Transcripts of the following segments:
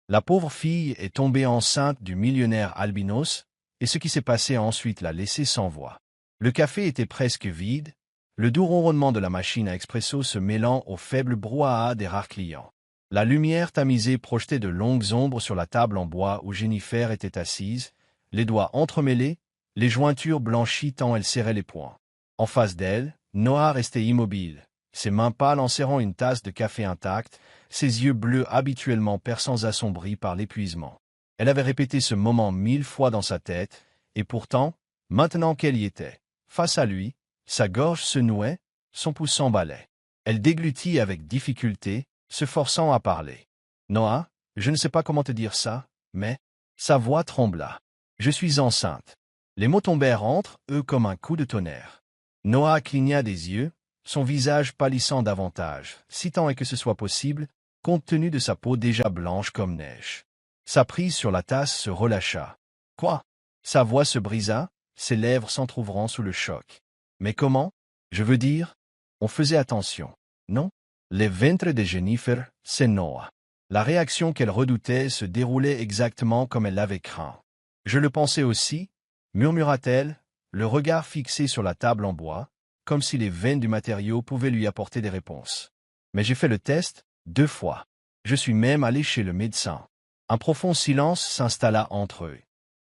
La pauvre fille est tombée enceinte du millionnaire albinos, et ce qui s'est passé ensuite l'a laissée sans voix. Le café était presque vide, le doux ronronnement de la machine à expresso se mêlant au faible brouhaha des rares clients. La lumière tamisée projetait de longues ombres sur la table en bois où Jennifer était assise, les doigts entremêlés, les jointures blanchies tant elle serrait les poings. En face d'elle, Noah restait immobile, ses mains pâles en serrant une tasse de café intacte, ses yeux bleus habituellement perçants assombris par l'épuisement. Elle avait répété ce moment 1000 fois dans sa tête, et pourtant, maintenant qu'elle y était, face à lui, sa gorge se nouait, son pouce s'emballait. Elle déglutit avec difficulté, se forçant à parler. « Noah, je ne sais pas comment te dire ça, mais… » Sa voix trembla. « Je suis enceinte. » Les mots tombèrent entre eux comme un coup de tonnerre. Noah cligna des yeux, son visage pâlissant davantage, si tant est que ce soit possible, compte tenu de sa peau déjà blanche comme neige. Sa prise sur la tasse se relâcha. « Quoi ?» Sa voix se brisa, ses lèvres s'entr'ouvrant sous le choc. « Mais comment ? Je veux dire… » On faisait attention, non ? Les ventres de Jennifer, c'est Noah. La réaction qu'elle redoutait se déroulait exactement comme elle l'avait craint. « Je le pensais aussi » murmura-t-elle, le regard fixé sur la table en bois, comme si les veines du matériau pouvaient lui apporter des réponses. « Mais j'ai fait le test 2 fois. Je suis même allé chez le médecin. » Un profond silence s'installa entre eux.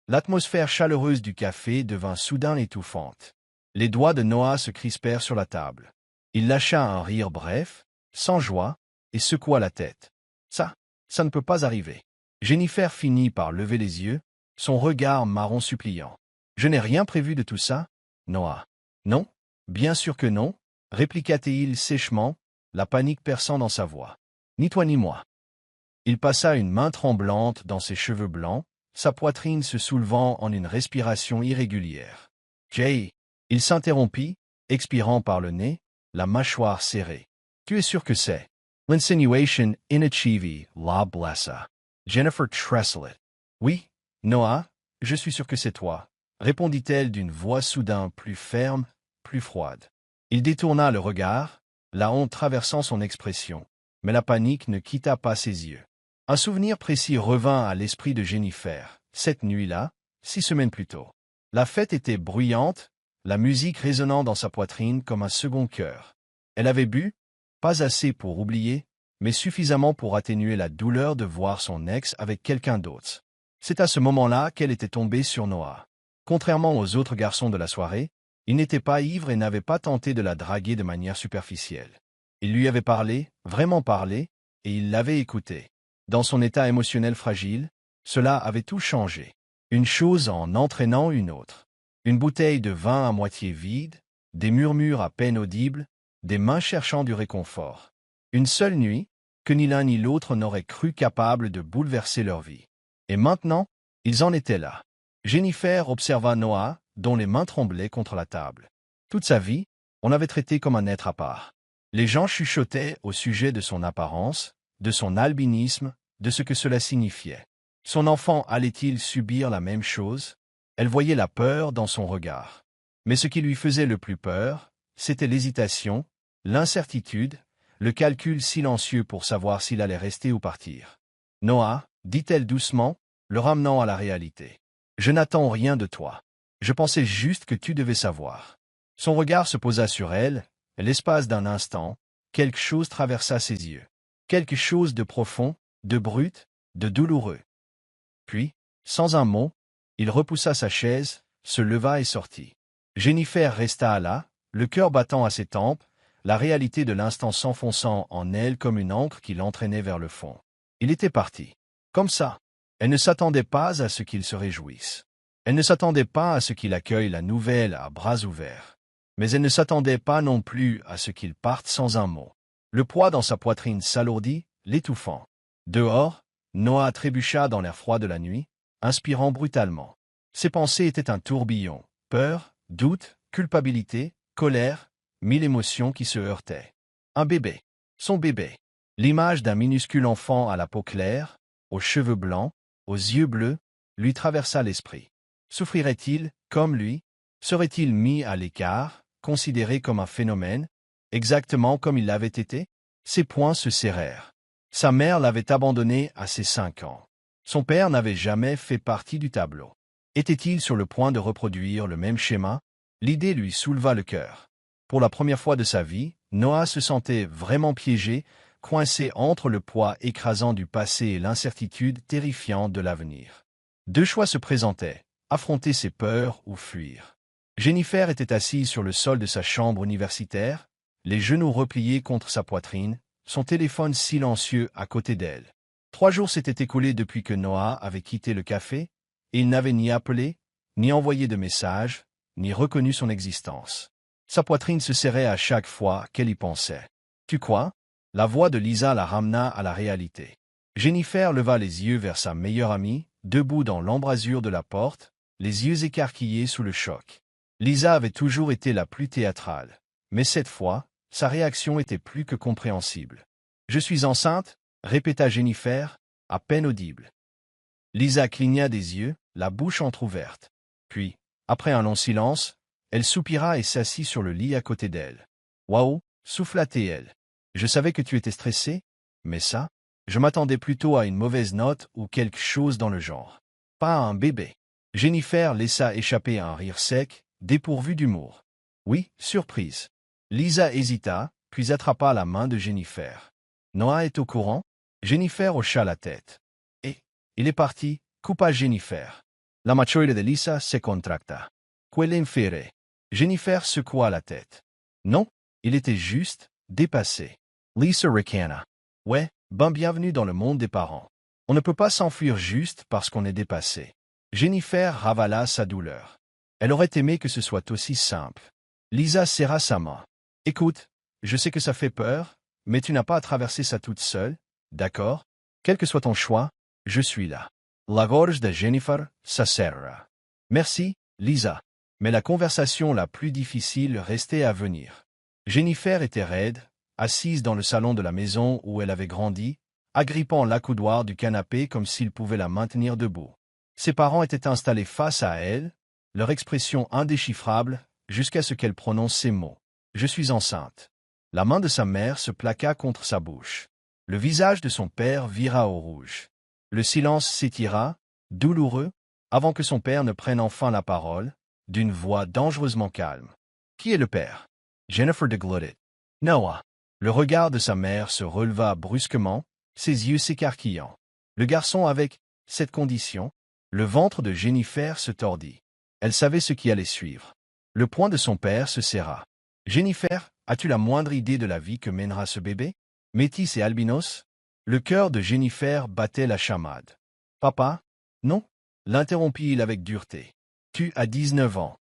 L'atmosphère chaleureuse du café devint soudain étouffante. Les doigts de Noah se crispèrent sur la table. Il lâcha un rire bref, sans joie, et secoua la tête. « Ça ne peut pas arriver. » Jennifer finit par lever les yeux, son regard marron suppliant. « Je n'ai rien prévu de tout ça, Noah. »« Non, bien sûr que non, » répliqua-t-il sèchement, la panique perçant dans sa voix. « Ni toi ni moi. » Il passa une main tremblante dans ses cheveux blancs, sa poitrine se soulevant en une respiration irrégulière. « Jay !» Il s'interrompit, expirant par le nez, la mâchoire serrée. « Tu es sûr que c'est… » L'insinuation inachievée la blessa. Jennifer Tresselett. « Oui, Noah, je suis sûr que c'est toi, » répondit-elle d'une voix soudain plus ferme, plus froide. Il détourna le regard, la honte traversant son expression, mais la panique ne quitta pas ses yeux. Un souvenir précis revint à l'esprit de Jennifer, cette nuit-là, 6 semaines plus tôt. La fête était bruyante, la musique résonnant dans sa poitrine comme un second cœur. Elle avait bu, pas assez pour oublier, mais suffisamment pour atténuer la douleur de voir son ex avec quelqu'un d'autre. C'est à ce moment-là qu'elle était tombée sur Noah. Contrairement aux autres garçons de la soirée, il n'était pas ivre et n'avait pas tenté de la draguer de manière superficielle. Il lui avait parlé, vraiment parlé, et il l'avait écouté. Dans son état émotionnel fragile, cela avait tout changé. Une chose en entraînant une autre. Une bouteille de vin à moitié vide, des murmures à peine audibles, des mains cherchant du réconfort. Une seule nuit, que ni l'un ni l'autre n'auraient cru capable de bouleverser leur vie. Et maintenant, ils en étaient là. Jennifer observa Noah, dont les mains tremblaient contre la table. Toute sa vie, on l'avait traité comme un être à part. Les gens chuchotaient au sujet de son apparence, de son albinisme, de ce que cela signifiait. Son enfant allait-il subir la même chose? Elle voyait la peur dans son regard. Mais ce qui lui faisait le plus peur, c'était l'hésitation, l'incertitude, le calcul silencieux pour savoir s'il allait rester ou partir. « Noah, » dit-elle doucement, le ramenant à la réalité. « Je n'attends rien de toi. Je pensais juste que tu devais savoir. » Son regard se posa sur elle, l'espace d'un instant, quelque chose traversa ses yeux. Quelque chose de profond, de brut, de douloureux. Puis, sans un mot, il repoussa sa chaise, se leva et sortit. Jennifer resta là, le cœur battant à ses tempes, la réalité de l'instant s'enfonçant en elle comme une encre qui l'entraînait vers le fond. Il était parti. Comme ça. Elle ne s'attendait pas à ce qu'il se réjouisse. Elle ne s'attendait pas à ce qu'il accueille la nouvelle à bras ouverts. Mais elle ne s'attendait pas non plus à ce qu'il parte sans un mot. Le poids dans sa poitrine s'alourdit, l'étouffant. Dehors, Noah trébucha dans l'air froid de la nuit, inspirant brutalement. Ses pensées étaient un tourbillon. Peur, doute, culpabilité, colère, 1000 émotions qui se heurtaient. Un bébé. Son bébé. L'image d'un minuscule enfant à la peau claire, aux cheveux blancs, aux yeux bleus, lui traversa l'esprit. Souffrirait-il, comme lui? Serait-il mis à l'écart, considéré comme un phénomène, exactement comme il l'avait été? Ses poings se serrèrent. Sa mère l'avait abandonné à ses 5 ans. Son père n'avait jamais fait partie du tableau. Était-il sur le point de reproduire le même schéma? L'idée lui souleva le cœur. Pour la première fois de sa vie, Noah se sentait vraiment piégé, coincé entre le poids écrasant du passé et l'incertitude terrifiante de l'avenir. Deux choix se présentaient, affronter ses peurs ou fuir. Jennifer était assise sur le sol de sa chambre universitaire, les genoux repliés contre sa poitrine, son téléphone silencieux à côté d'elle. 3 jours s'étaient écoulés depuis que Noah avait quitté le café, et il n'avait ni appelé, ni envoyé de message, ni reconnu son existence. Sa poitrine se serrait à chaque fois qu'elle y pensait. « Tu crois ?» La voix de Lisa la ramena à la réalité. Jennifer leva les yeux vers sa meilleure amie, debout dans l'embrasure de la porte, les yeux écarquillés sous le choc. Lisa avait toujours été la plus théâtrale, mais cette fois, sa réaction était plus que compréhensible. « Je suis enceinte ?» répéta Jennifer, à peine audible. Lisa cligna des yeux, la bouche entr'ouverte. Puis, après un long silence, elle soupira et s'assit sur le lit à côté d'elle. « Waouh !» souffla-t-elle. « Je savais que tu étais stressée, mais ça, je m'attendais plutôt à une mauvaise note ou quelque chose dans le genre. Pas à un bébé. » Jennifer laissa échapper un rire sec, dépourvu d'humour. « Oui, surprise. » Lisa hésita, puis attrapa la main de Jennifer. « Noah est au courant ?» Jennifer hocha la tête. « Et, il est parti » coupa Jennifer. La machoide de Lisa se contracta. « Quell'inféré » Jennifer secoua la tête. « Non, il était juste, dépassé. » Lisa ricana. « Ouais, bienvenue dans le monde des parents. On ne peut pas s'enfuir juste parce qu'on est dépassé. » Jennifer ravala sa douleur. Elle aurait aimé que ce soit aussi simple. Lisa serra sa main. « Écoute, je sais que ça fait peur, mais tu n'as pas à traverser ça toute seule, d'accord? Quel que soit ton choix, je suis là. » La gorge de Jennifer s'aserra. « Merci, Lisa. » Mais la conversation la plus difficile restait à venir. Jennifer était raide, assise dans le salon de la maison où elle avait grandi, agrippant l'accoudoir du canapé comme s'il pouvait la maintenir debout. Ses parents étaient installés face à elle, leur expression indéchiffrable, jusqu'à ce qu'elle prononce ces mots. « Je suis enceinte. » La main de sa mère se plaqua contre sa bouche. Le visage de son père vira au rouge. Le silence s'étira, douloureux, avant que son père ne prenne enfin la parole, d'une voix dangereusement calme. « Qui est le père ?» Jennifer déglutit. « Noah. » Le regard de sa mère se releva brusquement, ses yeux s'écarquillant. Le garçon avec cette condition, le ventre de Jennifer se tordit. Elle savait ce qui allait suivre. Le poing de son père se serra. « Jennifer, as-tu la moindre idée de la vie que mènera ce bébé? Métis et albinos ?» Le cœur de Jennifer battait la chamade. « Papa? Non » l'interrompit-il avec dureté. « Tu as 19 ans.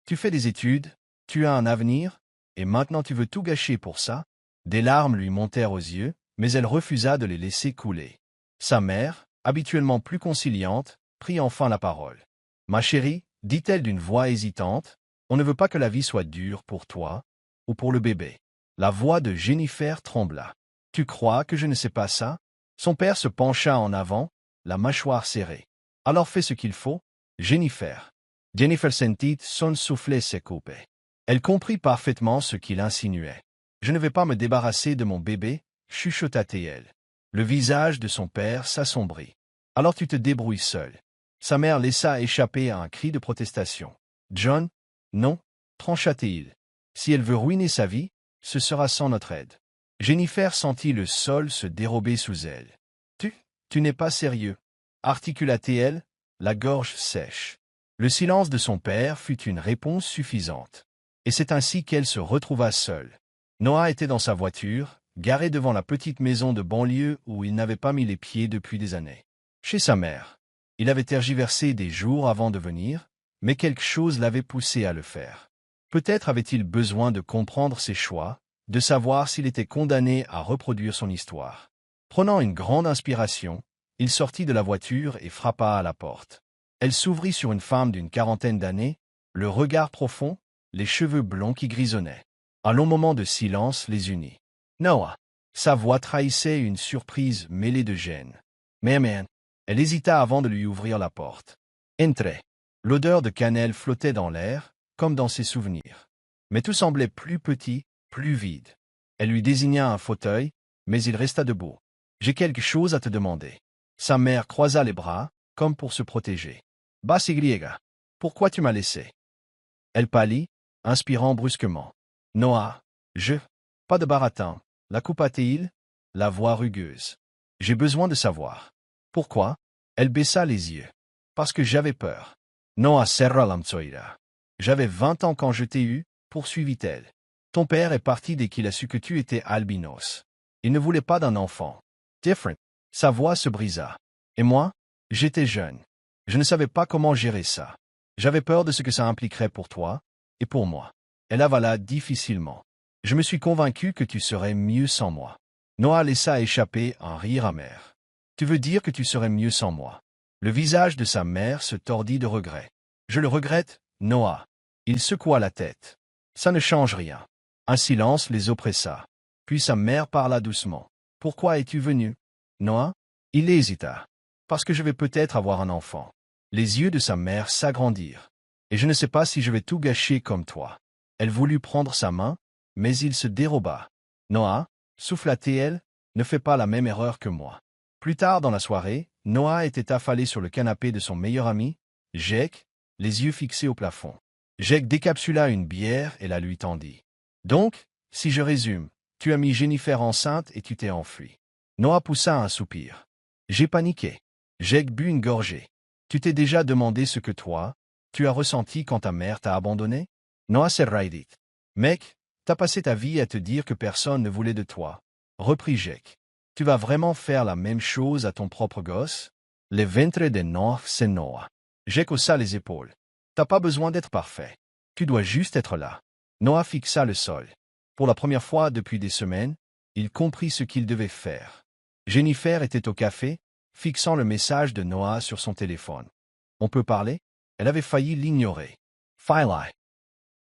Tu fais des études, tu as un avenir, et maintenant tu veux tout gâcher pour ça ?» Des larmes lui montèrent aux yeux, mais elle refusa de les laisser couler. Sa mère, habituellement plus conciliante, prit enfin la parole. « Ma chérie, dit-elle d'une voix hésitante, on ne veut pas que la vie soit dure pour toi ou pour le bébé. » La voix de Jennifer trembla. « Tu crois que je ne sais pas ça ?» Son père se pencha en avant, la mâchoire serrée. « Alors fais ce qu'il faut, Jennifer. » Jennifer sentit son soufflet se couper. Elle comprit parfaitement ce qu'il insinuait. « Je ne vais pas me débarrasser de mon bébé, » chuchota-t-elle. Le visage de son père s'assombrit. « Alors tu te débrouilles seul. » Sa mère laissa échapper un cri de protestation. « John, non, trancha-t-il. Si elle veut ruiner sa vie, ce sera sans notre aide. » Jennifer sentit le sol se dérober sous elle. « Tu n'es pas sérieux, » articula-t-elle, la gorge sèche. Le silence de son père fut une réponse suffisante. Et c'est ainsi qu'elle se retrouva seule. Noah était dans sa voiture, garée devant la petite maison de banlieue où il n'avait pas mis les pieds depuis des années. Chez sa mère. Il avait tergiversé des jours avant de venir, mais quelque chose l'avait poussé à le faire. Peut-être avait-il besoin de comprendre ses choix, de savoir s'il était condamné à reproduire son histoire. Prenant une grande inspiration, il sortit de la voiture et frappa à la porte. Elle s'ouvrit sur une femme d'une quarantaine d'années, le regard profond, les cheveux blonds qui grisonnaient. Un long moment de silence les unit. « Noah !» Sa voix trahissait une surprise mêlée de gêne. « Man !» Elle hésita avant de lui ouvrir la porte. « Entrez !» L'odeur de cannelle flottait dans l'air, comme dans ses souvenirs. Mais tout semblait plus petit, plus vide. Elle lui désigna un fauteuil, mais il resta debout. « J'ai quelque chose à te demander. » Sa mère croisa les bras, comme pour se protéger. Basigriega. Pourquoi tu m'as laissé? Elle pâlit, inspirant brusquement. Noah, pas de baratin. La coupa-t-il? La voix rugueuse. J'ai besoin de savoir. Pourquoi? Elle baissa les yeux. Parce que j'avais peur. Noah serra l'amtsoira. J'avais 20 ans quand je t'ai eu, poursuivit-elle. Ton père est parti dès qu'il a su que tu étais albinos. Il ne voulait pas d'un enfant. Different. Sa voix se brisa. Et moi? J'étais jeune. Je ne savais pas comment gérer ça. J'avais peur de ce que ça impliquerait pour toi, et pour moi. Elle avala difficilement. Je me suis convaincu que tu serais mieux sans moi. Noah laissa échapper un rire amer. Tu veux dire que tu serais mieux sans moi? Le visage de sa mère se tordit de regret. Je le regrette, Noah. Il secoua la tête. Ça ne change rien. Un silence les oppressa. Puis sa mère parla doucement. Pourquoi es-tu venu? Noah? Il hésita. Parce que je vais peut-être avoir un enfant. Les yeux de sa mère s'agrandirent. Et je ne sais pas si je vais tout gâcher comme toi. Elle voulut prendre sa main, mais il se déroba. Noah, souffla-t-elle, ne fais pas la même erreur que moi. Plus tard dans la soirée, Noah était affalé sur le canapé de son meilleur ami, Jake, les yeux fixés au plafond. Jake décapsula une bière et la lui tendit. Donc, si je résume, tu as mis Jennifer enceinte et tu t'es enfui. Noah poussa un soupir. J'ai paniqué. Jake but une gorgée. Tu t'es déjà demandé ce que toi, tu as ressenti quand ta mère t'a abandonné? Noah serraidit. Mec, t'as passé ta vie à te dire que personne ne voulait de toi. Reprit Jake. Tu vas vraiment faire la même chose à ton propre gosse? Le ventre de Noah, c'est Noah. Jake haussa les épaules. T'as pas besoin d'être parfait. Tu dois juste être là. Noah fixa le sol. Pour la première fois depuis des semaines, il comprit ce qu'il devait faire. Jennifer était au café, fixant le message de Noah sur son téléphone. On peut parler? Elle avait failli l'ignorer. File.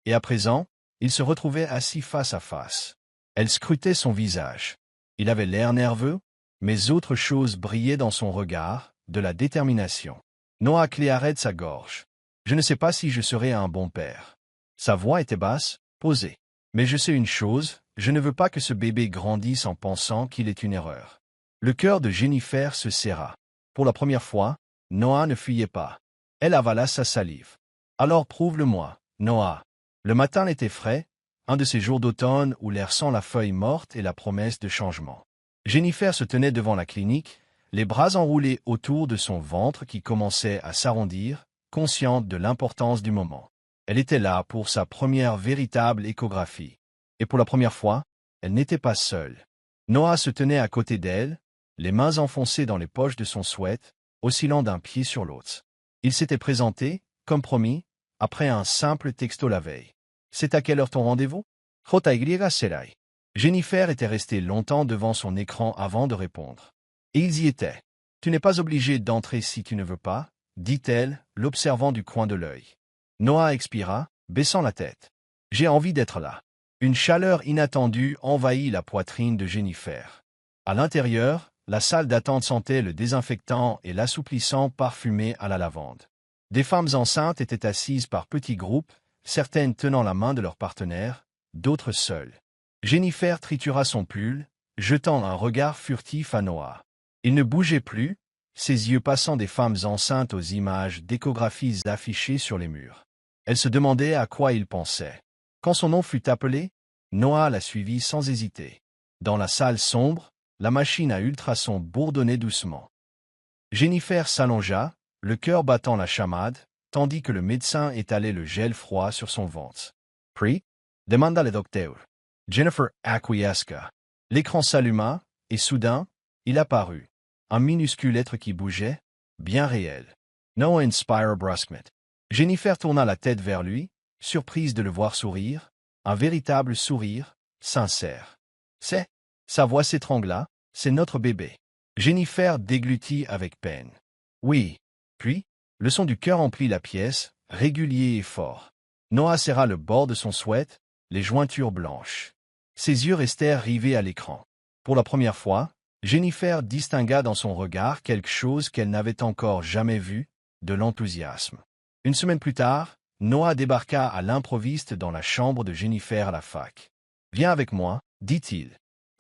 Et à présent, ils se retrouvaient assis face à face. Elle scrutait son visage. Il avait l'air nerveux, mais autre chose brillait dans son regard, de la détermination. Noah clairait sa gorge. Je ne sais pas si je serai un bon père. Sa voix était basse, posée. Mais je sais une chose, je ne veux pas que ce bébé grandisse en pensant qu'il est une erreur. Le cœur de Jennifer se serra. Pour la première fois, Noah ne fuyait pas. Elle avala sa salive. Alors prouve-le-moi, Noah. Le matin était frais, un de ces jours d'automne où l'air sent la feuille morte et la promesse de changement. Jennifer se tenait devant la clinique, les bras enroulés autour de son ventre qui commençait à s'arrondir, consciente de l'importance du moment. Elle était là pour sa première véritable échographie. Et pour la première fois, elle n'était pas seule. Noah se tenait à côté d'elle, les mains enfoncées dans les poches de son sweat, oscillant d'un pied sur l'autre. Il s'était présenté, comme promis, après un simple texto la veille. « C'est à quelle heure ton rendez-vous? » Jennifer était restée longtemps devant son écran avant de répondre. Et ils y étaient. « Tu n'es pas obligé d'entrer si tu ne veux pas, » dit-elle, l'observant du coin de l'œil. Noah expira, baissant la tête. « J'ai envie d'être là. » Une chaleur inattendue envahit la poitrine de Jennifer. À l'intérieur, la salle d'attente sentait le désinfectant et l'assouplissant parfumé à la lavande. Des femmes enceintes étaient assises par petits groupes, certaines tenant la main de leur partenaire, d'autres seules. Jennifer tritura son pull, jetant un regard furtif à Noah. Il ne bougeait plus, ses yeux passant des femmes enceintes aux images d'échographies affichées sur les murs. Elle se demandait à quoi il pensait. Quand son nom fut appelé, Noah la suivit sans hésiter. Dans la salle sombre, la machine à ultrasons bourdonnait doucement. Jennifer s'allongea, le cœur battant la chamade, tandis que le médecin étalait le gel froid sur son ventre. « Puis » demanda le docteur. Jennifer acquiesça. L'écran s'alluma, et soudain, il apparut. Un minuscule être qui bougeait, bien réel. Noah inspira brusquement. Jennifer tourna la tête vers lui, surprise de le voir sourire, un véritable sourire, sincère. « C'est... » Sa voix s'étrangla, « c'est notre bébé. » Jennifer déglutit avec peine. « Oui. » Puis, le son du cœur emplit la pièce, régulier et fort. Noah serra le bord de son sweat, les jointures blanches. Ses yeux restèrent rivés à l'écran. Pour la première fois, Jennifer distingua dans son regard quelque chose qu'elle n'avait encore jamais vu, de l'enthousiasme. Une semaine plus tard, Noah débarqua à l'improviste dans la chambre de Jennifer à la fac. « Viens avec moi, dit-il. »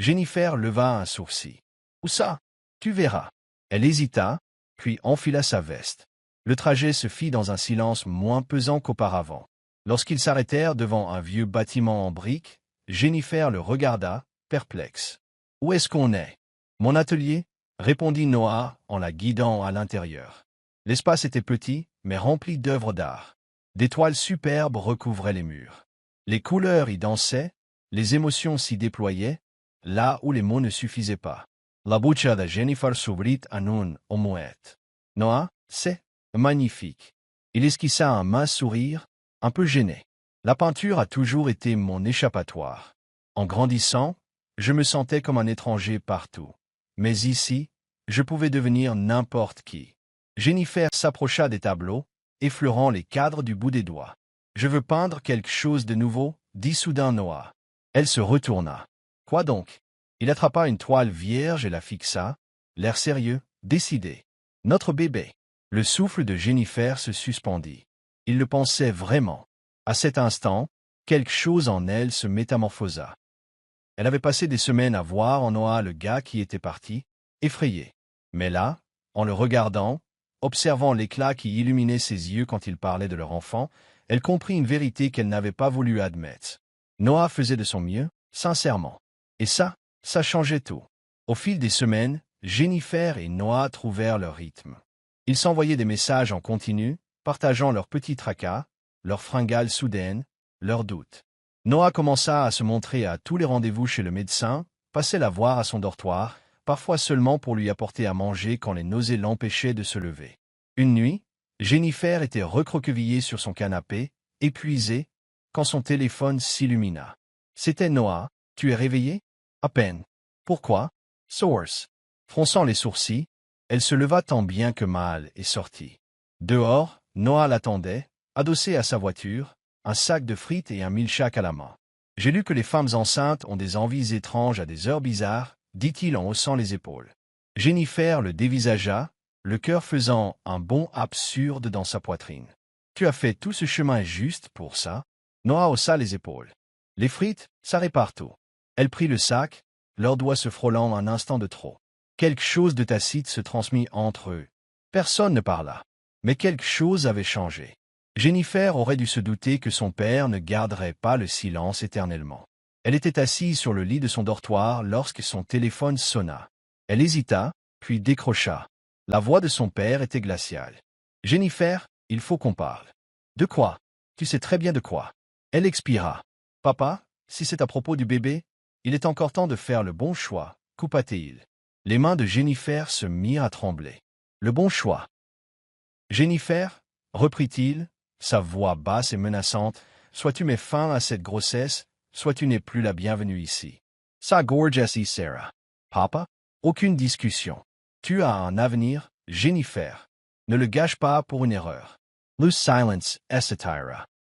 Jennifer leva un sourcil. « Où ça? Tu verras. » Elle hésita, puis enfila sa veste. Le trajet se fit dans un silence moins pesant qu'auparavant. Lorsqu'ils s'arrêtèrent devant un vieux bâtiment en briques, Jennifer le regarda, perplexe. « Où est-ce qu'on est? » « Mon atelier » répondit Noah en la guidant à l'intérieur. L'espace était petit, mais rempli d'œuvres d'art. Des toiles superbes recouvraient les murs. Les couleurs y dansaient, les émotions s'y déployaient, là où les mots ne suffisaient pas. La bouche de Jennifer s'ouvrit en un omuette. « Noah, c'est magnifique. » Il esquissa un mince sourire, un peu gêné. La peinture a toujours été mon échappatoire. En grandissant, je me sentais comme un étranger partout. Mais ici, je pouvais devenir n'importe qui. Jennifer s'approcha des tableaux, effleurant les cadres du bout des doigts. « Je veux peindre quelque chose de nouveau, » dit soudain Noah. Elle se retourna. « Quoi donc ?» Il attrapa une toile vierge et la fixa, l'air sérieux, décidé. « Notre bébé. » Le souffle de Jennifer se suspendit. Il le pensait vraiment. À cet instant, quelque chose en elle se métamorphosa. Elle avait passé des semaines à voir en Noah le gars qui était parti, effrayée. Mais là, en le regardant, observant l'éclat qui illuminait ses yeux quand il parlait de leur enfant, elle comprit une vérité qu'elle n'avait pas voulu admettre. Noah faisait de son mieux, sincèrement. Et ça changeait tout. Au fil des semaines, Jennifer et Noah trouvèrent leur rythme. Ils s'envoyaient des messages en continu, partageant leurs petits tracas, leurs fringales soudaines, leurs doutes. Noah commença à se montrer à tous les rendez-vous chez le médecin, passait la voir à son dortoir, parfois seulement pour lui apporter à manger quand les nausées l'empêchaient de se lever. Une nuit, Jennifer était recroquevillée sur son canapé, épuisée, quand son téléphone s'illumina. C'était Noah. « Tu es réveillé? » « À peine. »« Pourquoi? » Source. Fronçant les sourcils, elle se leva tant bien que mal et sortit. Dehors, Noah l'attendait, adossé à sa voiture, un sac de frites et un milkshake à la main. « J'ai lu que les femmes enceintes ont des envies étranges à des heures bizarres, » dit-il en haussant les épaules. Jennifer le dévisagea, le cœur faisant un bond absurde dans sa poitrine. « Tu as fait tout ce chemin juste pour ça? » Noah haussa les épaules. « Les frites, ça répare tout. » Elle prit le sac, leurs doigts se frôlant un instant de trop. Quelque chose de tacite se transmit entre eux. Personne ne parla. Mais quelque chose avait changé. Jennifer aurait dû se douter que son père ne garderait pas le silence éternellement. Elle était assise sur le lit de son dortoir lorsque son téléphone sonna. Elle hésita, puis décrocha. La voix de son père était glaciale. « Jennifer, il faut qu'on parle. »« De quoi? Tu sais très bien de quoi. » Elle expira. « Papa, si c'est à propos du bébé, il est encore temps de faire le bon choix, » coupa-t-il. Les mains de Jennifer se mirent à trembler. « Le bon choix. »« Jennifer, » reprit-il, sa voix basse et menaçante, « soit tu mets fin à cette grossesse, soit tu n'es plus la bienvenue ici. »« Sa gorgeous y Sarah. »« Papa? » Aucune discussion. « Tu as un avenir, Jennifer. Ne le gâche pas pour une erreur. »« Loose silence, etc. »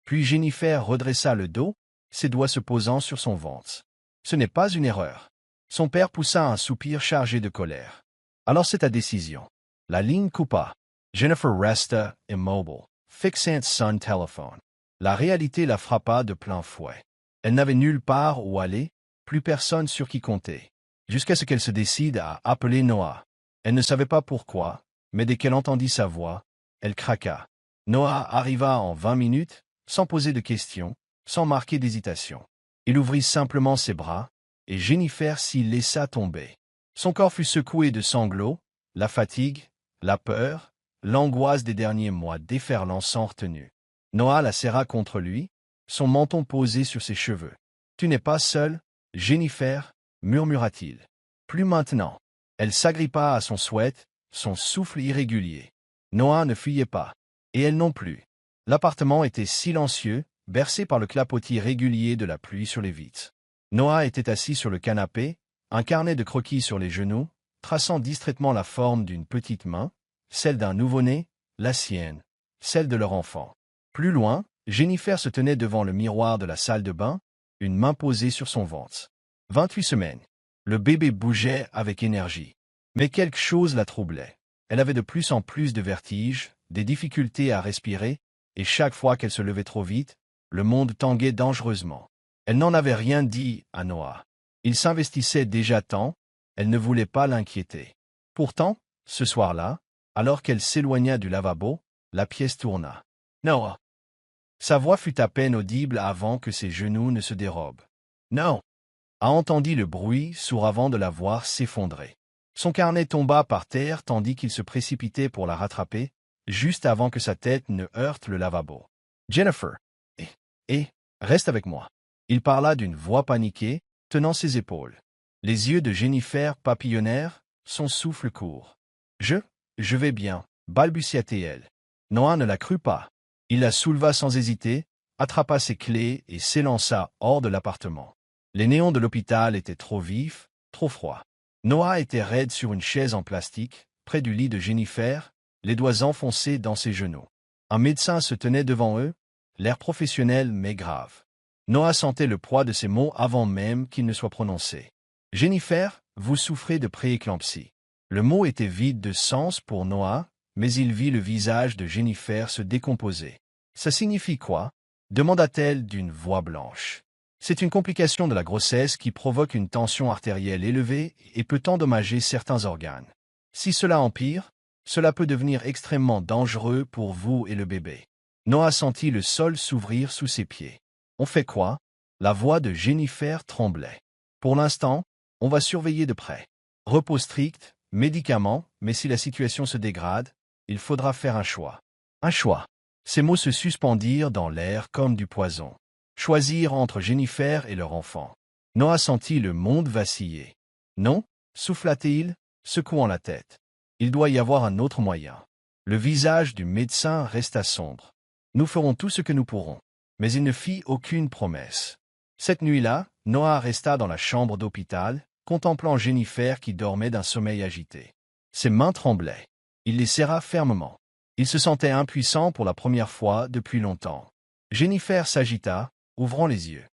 Puis Jennifer redressa le dos, ses doigts se posant sur son ventre. « Ce n'est pas une erreur. » Son père poussa un soupir chargé de colère. « Alors c'est ta décision. » La ligne coupa. Jennifer resta immobile, fixant son téléphone. La réalité la frappa de plein fouet. Elle n'avait nulle part où aller, plus personne sur qui compter. Jusqu'à ce qu'elle se décide à appeler Noah. Elle ne savait pas pourquoi, mais dès qu'elle entendit sa voix, elle craqua. Noah arriva en 20 minutes, sans poser de questions, sans marquer d'hésitation. Il ouvrit simplement ses bras, et Jennifer s'y laissa tomber. Son corps fut secoué de sanglots, la fatigue, la peur, l'angoisse des derniers mois déferlant sans retenue. Noah la serra contre lui, son menton posé sur ses cheveux. « Tu n'es pas seule, Jennifer, » murmura-t-il. « Plus maintenant. » Elle s'agrippa à son sweat, son souffle irrégulier. Noah ne fuyait pas. Et elle non plus. L'appartement était silencieux, bercé par le clapotis régulier de la pluie sur les vitres. Noah était assis sur le canapé, un carnet de croquis sur les genoux, traçant distraitement la forme d'une petite main, celle d'un nouveau-né, la sienne, celle de leur enfant. Plus loin, Jennifer se tenait devant le miroir de la salle de bain, une main posée sur son ventre. 28 semaines. Le bébé bougeait avec énergie. Mais quelque chose la troublait. Elle avait de plus en plus de vertiges, des difficultés à respirer, et chaque fois qu'elle se levait trop vite, le monde tanguait dangereusement. Elle n'en avait rien dit à Noah. Il s'investissait déjà tant, elle ne voulait pas l'inquiéter. Pourtant, ce soir-là, alors qu'elle s'éloigna du lavabo, la pièce tourna. Noah. Sa voix fut à peine audible avant que ses genoux ne se dérobent. Non. A entendu le bruit, sourd avant de la voir s'effondrer. Son carnet tomba par terre tandis qu'il se précipitait pour la rattraper, juste avant que sa tête ne heurte le lavabo. Jennifer. Reste avec moi. Il parla d'une voix paniquée, tenant ses épaules. Les yeux de Jennifer papillonnèrent, son souffle court. Je vais bien, balbutia-t-elle. Noah ne la crut pas. Il la souleva sans hésiter, attrapa ses clés et s'élança hors de l'appartement. Les néons de l'hôpital étaient trop vifs, trop froids. Noah était raide sur une chaise en plastique, près du lit de Jennifer, les doigts enfoncés dans ses genoux. Un médecin se tenait devant eux, l'air professionnel mais grave. Noah sentait le poids de ses mots avant même qu'ils ne soient prononcés. « Jennifer, vous souffrez de prééclampsie. » Le mot était vide de sens pour Noah, mais il vit le visage de Jennifer se décomposer. « Ça signifie quoi » demanda-t-elle d'une voix blanche. « C'est une complication de la grossesse qui provoque une tension artérielle élevée et peut endommager certains organes. Si cela empire, cela peut devenir extrêmement dangereux pour vous et le bébé. » Noah sentit le sol s'ouvrir sous ses pieds. « On fait quoi » La voix de Jennifer tremblait. « Pour l'instant, on va surveiller de près. Repos strict, médicaments, mais si la situation se dégrade, il faudra faire un choix. » Un choix. Ces mots se suspendirent dans l'air comme du poison. Choisir entre Jennifer et leur enfant. Noah sentit le monde vaciller. « Non » souffla-t-il, secouant la tête. « Il doit y avoir un autre moyen. » Le visage du médecin resta sombre. « Nous ferons tout ce que nous pourrons. » Mais il ne fit aucune promesse. Cette nuit-là, Noah resta dans la chambre d'hôpital, contemplant Jennifer qui dormait d'un sommeil agité. Ses mains tremblaient. Il les serra fermement. Il se sentait impuissant pour la première fois depuis longtemps. Jennifer s'agita, ouvrant les yeux.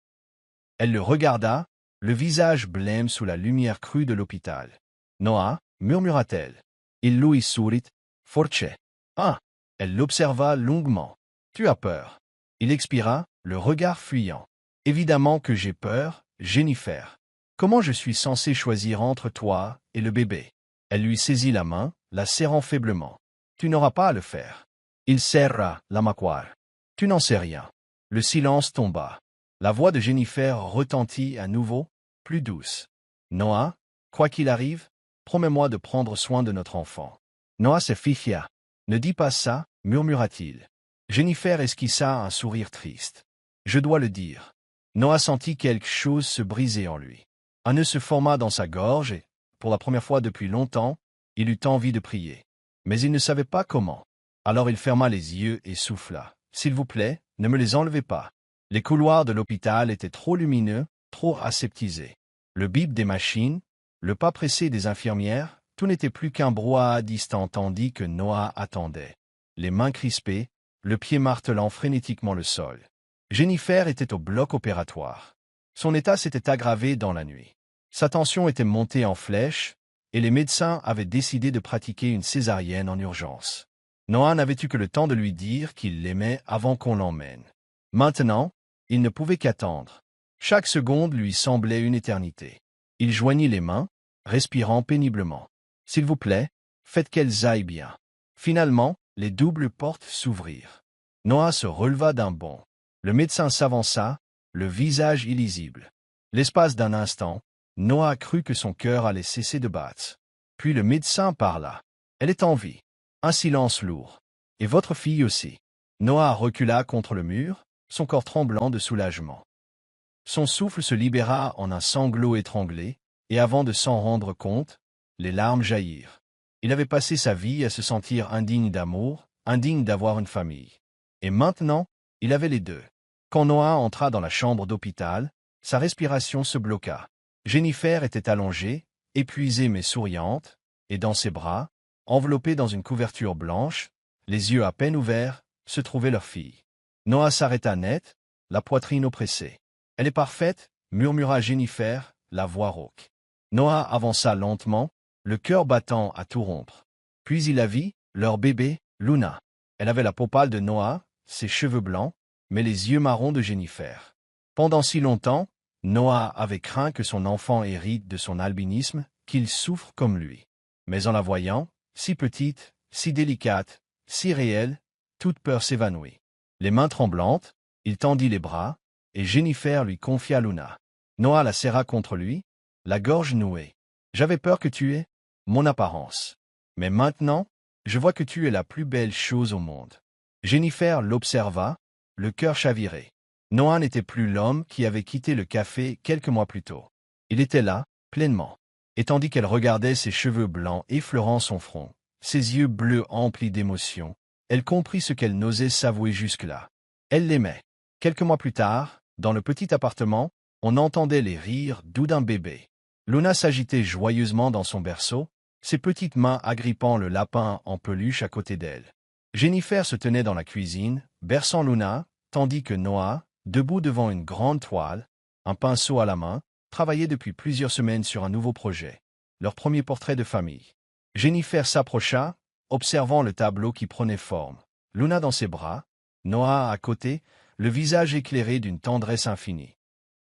Elle le regarda, le visage blême sous la lumière crue de l'hôpital. « Noah » murmura-t-elle. Il lui sourit, forche. « Ah » Elle l'observa longuement. « Tu as peur » Il expira, le regard fuyant. « Évidemment que j'ai peur, Jennifer. Comment je suis censé choisir entre toi et le bébé ?» Elle lui saisit la main, la serrant faiblement. « Tu n'auras pas à le faire. » Il serra la mâchoire. « Tu n'en sais rien. » Le silence tomba. La voix de Jennifer retentit à nouveau, plus douce. « Noah, quoi qu'il arrive, promets-moi de prendre soin de notre enfant. » Noah se fia. « Ne dis pas ça, murmura-t-il. » Jennifer esquissa un sourire triste. « Je dois le dire. » Noah sentit quelque chose se briser en lui. Un nœud se forma dans sa gorge et, pour la première fois depuis longtemps, il eut envie de prier. Mais il ne savait pas comment. Alors il ferma les yeux et souffla. « S'il vous plaît, ne me les enlevez pas. » Les couloirs de l'hôpital étaient trop lumineux, trop aseptisés. Le bip des machines, le pas pressé des infirmières, tout n'était plus qu'un brouhaha distant tandis que Noah attendait. Les mains crispées, le pied martelant frénétiquement le sol. Jennifer était au bloc opératoire. Son état s'était aggravé dans la nuit. Sa tension était montée en flèche, et les médecins avaient décidé de pratiquer une césarienne en urgence. Noah n'avait eu que le temps de lui dire qu'il l'aimait avant qu'on l'emmène. Maintenant, il ne pouvait qu'attendre. Chaque seconde lui semblait une éternité. Il joignit les mains, respirant péniblement. « S'il vous plaît, faites qu'elles aillent bien. » Finalement, les doubles portes s'ouvrirent. Noah se releva d'un bond. Le médecin s'avança, le visage illisible. L'espace d'un instant, Noah crut que son cœur allait cesser de battre. Puis le médecin parla. « Elle est en vie. » Un silence lourd. « Et votre fille aussi. » Noah recula contre le mur, son corps tremblant de soulagement. Son souffle se libéra en un sanglot étranglé, et avant de s'en rendre compte, les larmes jaillirent. Il avait passé sa vie à se sentir indigne d'amour, indigne d'avoir une famille. Et maintenant, il avait les deux. Quand Noah entra dans la chambre d'hôpital, sa respiration se bloqua. Jennifer était allongée, épuisée mais souriante, et dans ses bras, enveloppée dans une couverture blanche, les yeux à peine ouverts, se trouvait leur fille. Noah s'arrêta net, la poitrine oppressée. « Elle est parfaite » murmura Jennifer, la voix rauque. Noah avança lentement, le cœur battant à tout rompre. Puis il la vit, leur bébé, Luna. Elle avait la peau pâle de Noah, ses cheveux blancs, mais les yeux marrons de Jennifer. Pendant si longtemps, Noah avait craint que son enfant hérite de son albinisme, qu'il souffre comme lui. Mais en la voyant, si petite, si délicate, si réelle, toute peur s'évanouit. Les mains tremblantes, il tendit les bras, et Jennifer lui confia Luna. Noah la serra contre lui, la gorge nouée. J'avais peur que tu aies mon apparence. Mais maintenant, je vois que tu es la plus belle chose au monde. Jennifer l'observa, le cœur chaviré. Noah n'était plus l'homme qui avait quitté le café quelques mois plus tôt. Il était là, pleinement. Et tandis qu'elle regardait ses cheveux blancs effleurant son front, ses yeux bleus emplis d'émotion, elle comprit ce qu'elle n'osait s'avouer jusque-là. Elle l'aimait. Quelques mois plus tard, dans le petit appartement, on entendait les rires doux d'un bébé. Luna s'agitait joyeusement dans son berceau, ses petites mains agrippant le lapin en peluche à côté d'elle. Jennifer se tenait dans la cuisine, berçant Luna, tandis que Noah, debout devant une grande toile, un pinceau à la main, travaillait depuis plusieurs semaines sur un nouveau projet, leur premier portrait de famille. Jennifer s'approcha, observant le tableau qui prenait forme. Luna dans ses bras, Noah à côté, le visage éclairé d'une tendresse infinie.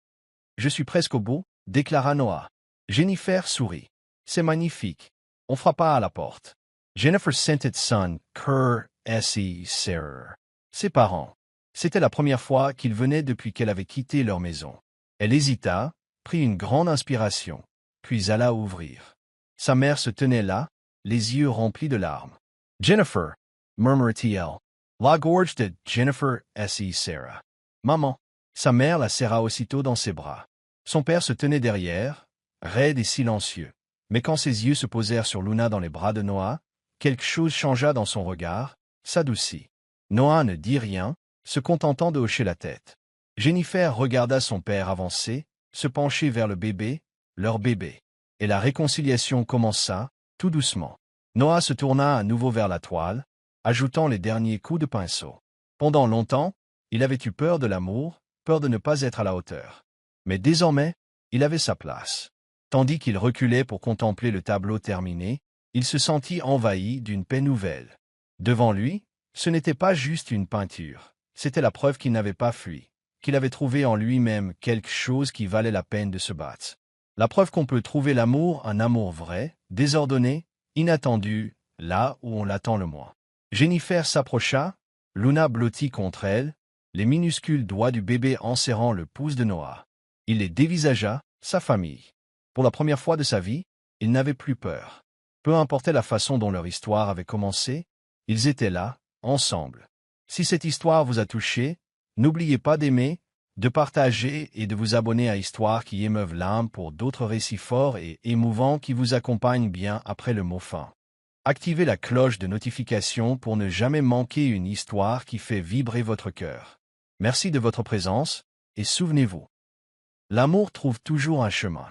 « Je suis presque au bout, » déclara Noah. Jennifer sourit. « C'est magnifique. » On frappa à la porte. Jennifer sentait son cœur serrer. Ses parents. C'était la première fois qu'ils venaient depuis qu'elle avait quitté leur maison. Elle hésita, prit une grande inspiration, puis alla ouvrir. Sa mère se tenait là, les yeux remplis de larmes. « Jennifer » murmura-t-il. La gorge de Jennifer serra. « Maman » Sa mère la serra aussitôt dans ses bras. Son père se tenait derrière, raide et silencieux. Mais quand ses yeux se posèrent sur Luna dans les bras de Noah, quelque chose changea dans son regard, s'adoucit. Noah ne dit rien, se contentant de hocher la tête. Jennifer regarda son père avancer, se pencher vers le bébé, leur bébé. Et la réconciliation commença, tout doucement. Noah se tourna à nouveau vers la toile, ajoutant les derniers coups de pinceau. Pendant longtemps, il avait eu peur de l'amour, peur de ne pas être à la hauteur. Mais désormais, il avait sa place. Tandis qu'il reculait pour contempler le tableau terminé, il se sentit envahi d'une paix nouvelle. Devant lui, ce n'était pas juste une peinture, c'était la preuve qu'il n'avait pas fui, qu'il avait trouvé en lui-même quelque chose qui valait la peine de se battre. La preuve qu'on peut trouver l'amour, un amour vrai, désordonné, inattendu, là où on l'attend le moins. Jennifer s'approcha, Luna blottie contre elle, les minuscules doigts du bébé enserrant le pouce de Noah. Il les dévisagea, sa famille. Pour la première fois de sa vie, il n'avait plus peur. Peu importait la façon dont leur histoire avait commencé, ils étaient là, ensemble. Si cette histoire vous a touché, n'oubliez pas d'aimer, de partager et de vous abonner à Histoires qui émeuvent l'âme pour d'autres récits forts et émouvants qui vous accompagnent bien après le mot fin. Activez la cloche de notification pour ne jamais manquer une histoire qui fait vibrer votre cœur. Merci de votre présence, et souvenez-vous, l'amour trouve toujours un chemin.